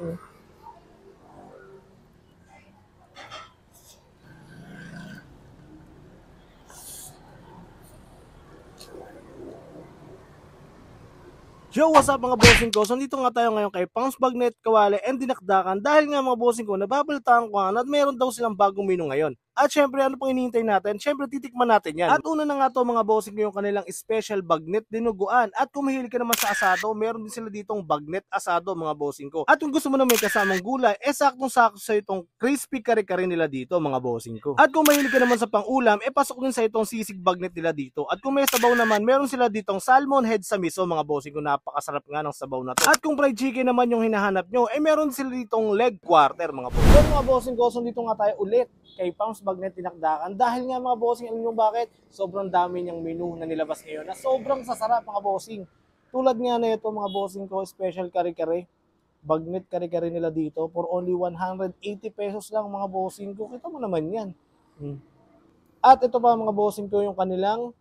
Yo, what's up mga bossing ko? So dito nga tayo ngayon kay Pams Bagnet, Kawali and Dinakdakan dahil nga mga bossing ko, nababalitaan ko nga na meron daw silang bagong menu ngayon. At syempre, ano pang hinihintay natin? Syempre, titikman natin yan. At una na nga to mga bossing ko yung kanilang special bagnet dinuguan. At kung mahilig ka naman sa asado, meron din sila ditong bagnet asado mga bossing ko. At kung gusto mo na may kasamang gulay, saktong-sakto sa itong crispy kare-kare nila dito mga bossing ko. At kung mahilig ka naman sa pang-ulam, pasok din sa itong sisig bagnet nila dito. At kung may sabaw naman, meron sila ditong salmon head sa miso mga bossing ko. Napakasarap nga ng sabaw na to. At kung fried chicken naman yung hinahanap nyo, meron sila ditong leg quarter mga bossing. So mga bossing ko, so dito nga tayo ulit kay Pams Bagnet Dinakdakan dahil nga mga bossing, alam nyo bakit? Sobrang dami niyang menu na nilabas ngayon na sobrang sasarap mga bossing. Tulad nga na ito mga bossing ko, special kare-kare. Bagnet kare-kare nila dito for only 180 pesos lang mga bossing ko. Kita mo naman yan. At ito pa mga bossing ko yung kanilang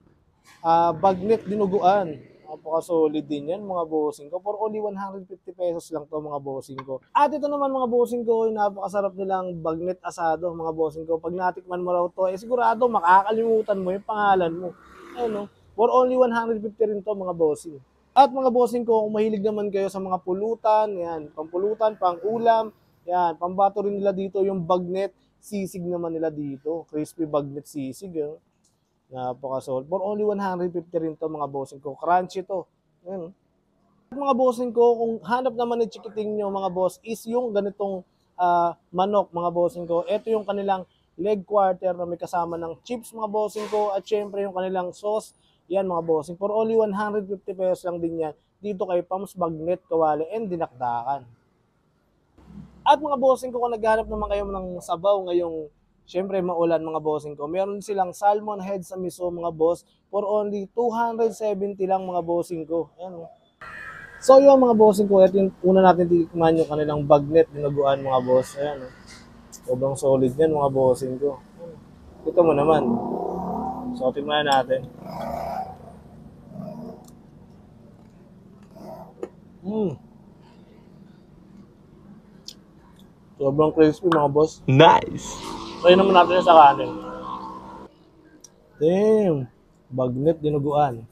bagnet dinuguan. Napaka-solid din yan mga bossing ko. For only 150 pesos lang to mga bossing ko. At ito naman mga bossing ko, yung napakasarap nilang bagnet asado mga bossing ko. Pag natikman mo raw to, sigurado makakalimutan mo yung pangalan mo. Ayun, no? For only 150 rin to mga bossing. At mga bossing ko, kung mahilig naman kayo sa mga pulutan, yan, pampulutan, pang-ulam, yan, pambato rin nila dito yung bagnet, sisig naman nila dito. Crispy bagnet sisig, yun. Napaka-solid. For only 150 rin to mga bossing ko. Crunchy to. Ayan. Mga bossing ko, kung hanap naman ni chikiting nyo mga boss, is yung ganitong manok mga bossing ko. Ito yung kanilang leg quarter na may kasama ng chips mga bossing ko. At syempre yung kanilang sauce. Yan mga bossing. For only 150 pesos lang din yan. Dito kay Pams Bagnet, Kawali and Dinakdakan. At mga bossing ko, kung naghanap naman kayo ng sabaw ngayong syempre maulan mga bossing ko, meron silang salmon head sa miso mga boss for only 270 lang mga bossing ko. Ayan. So yun mga bossing ko, ito yung una natin titikman yung kanilang bagnet dinuguan mga boss. Ayan. Sobrang solid yan mga bossing ko. Ito mo naman. So tingnan natin. Sobrang crispy mga boss. Nice! Try naman natin sa kanin. Damn! Bagnet dinuguan.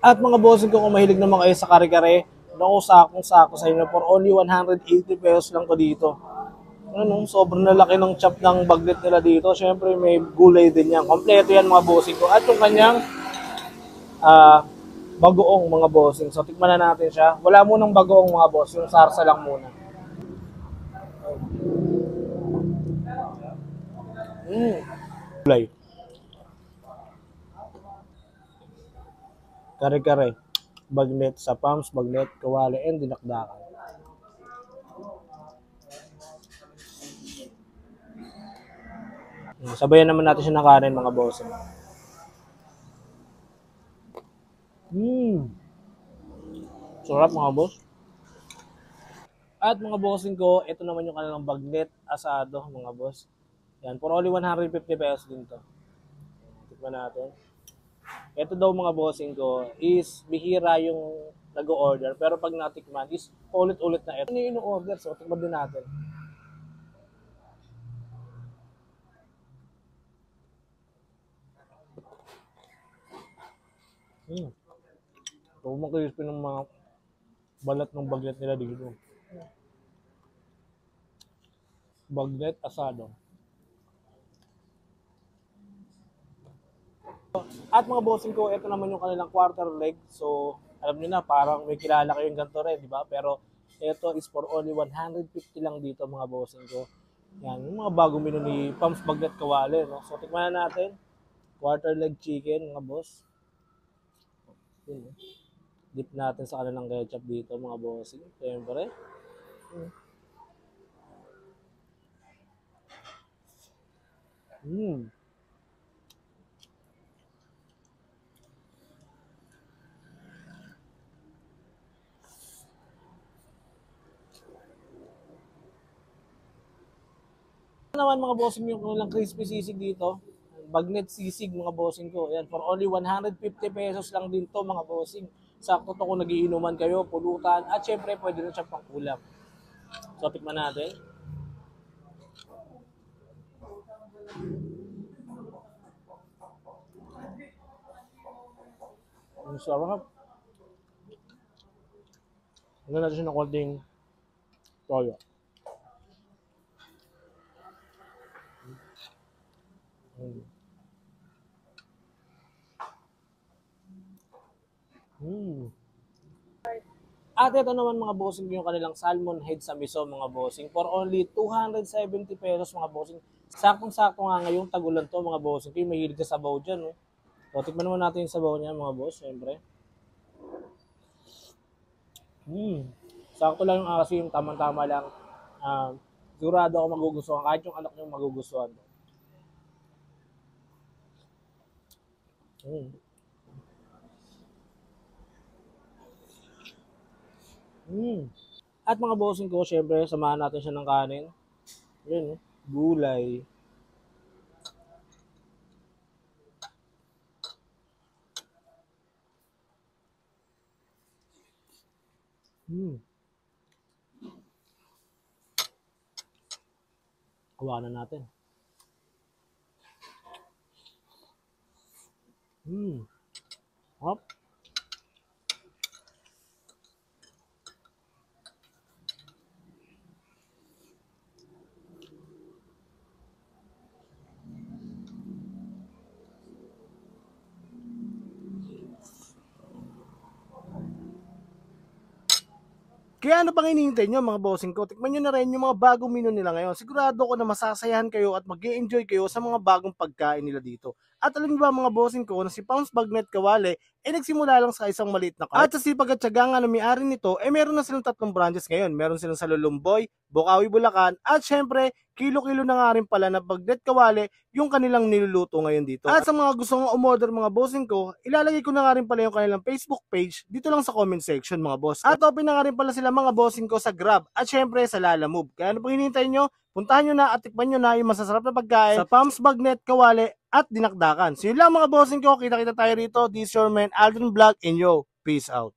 At mga bossing ko, kung mahilig naman kayo sa kare-kare, naku, sakong-sako sa inyo. For only 180 pesos lang to dito. Ano, sobrang nalaki ng chop ng bagnet nila dito. Siyempre, may gulay din yan. Kompleto yan mga bossing ko. At yung kanyang bagoong mga bossing. So, tikman na natin siya. Wala munang bagoong mga boss. Yung sarsa lang muna. Gulay. Kare-kare. Bagnet sa Pams, Bagnet, Kawali, and Dinakdakan. Sabayan naman natin siya ng kanin mga bossing. Sarap mga boss. At mga bossing ko, ito naman yung kanilang bagnet asado mga boss. Yan, for only 150 pesos din to. Tikman natin. Ito daw mga bossing ko is bihira yung nag-order, pero pag natikman is ulit-ulit na ito. Ano yung order? So tikman din natin. Sobrang crispy ng mga balat ng bagnet nila dito. Bagnet asado. At mga bossing ko, ito naman yung kanilang quarter leg. So, alam niyo na, parang may kilala kayong ganito rin, di ba? Pero, ito is for only 150 lang dito mga bossing ko. Yan, yung mga bagong menu ni Pams Bagnet Kawali, no? So, tikman na natin. Quarter leg chicken, mga boss. Yun, dip natin sa kanilang ketchup dito, mga bossing. Siyempre. Naman mga bossing yung kanilang crispy sisig dito. Bagnet sisig mga bossing ko. Yan, for only 150 pesos lang din to mga bossing. Sakto to kung nagiinuman kayo, pulutan, at syempre pwede rin siyang pangkulam. So, tikman natin. Ang sarap. Hanggang natin siya ng konting toyo. At ito naman mga bossing yung kanilang salmon head sa miso mga bossing for only 270 pesos mga bossing. Saktong-sakto nga ngayong tagulan to mga bossing. Kaya mahilig ka sabaw dyan. No? So, tikman naman natin yung sabaw niya mga boss, syempre. Sakto lang yung kasi yung tamang-tama lang. Sigurado ako magugustuhan. Kahit yung anak nyo magugustuhan. At mga bossing ko, syempre, samahan natin siya ng kanin. Yun, gulay. Kuha na natin. Hop. Kaya ano pang hinihintay nyo mga bossing ko? Tikman nyo na rin yung mga bagong menu nila ngayon. Sigurado ko na masasayahan kayo at mag-enjoy kayo sa mga bagong pagkain nila dito. At alam niyo ba mga bossing ko na si Pounds Bagnet Kawale nagsimula lang sa isang maliit na cart. At sa sipag at tiyaga nga na may-ari nito meron na silang 3 branches ngayon. Meron silang sa Lulumboy, Bocaue, Bulacan at syempre kilo-kilo na nga rin pala na Bagnet Kawale yung kanilang niluluto ngayon dito. At sa mga gusto nga umorder mga bossing ko, ilalagay ko na nga rin pala yung kanilang Facebook page dito lang sa comment section mga boss. At open na nga rin pala sila mga bossing ko sa Grab at syempre sa Lalamove. Kaya ano pang hinihintay nyo? Puntahan nyo na at tikman nyo na yung masasarap na pagkain sa Pounds Bagnet Kawale at Dinakdakan. So yun lang mga bossing ko, kita-kita tayo rito. This is your man Aldrin Vlog and yo, peace out.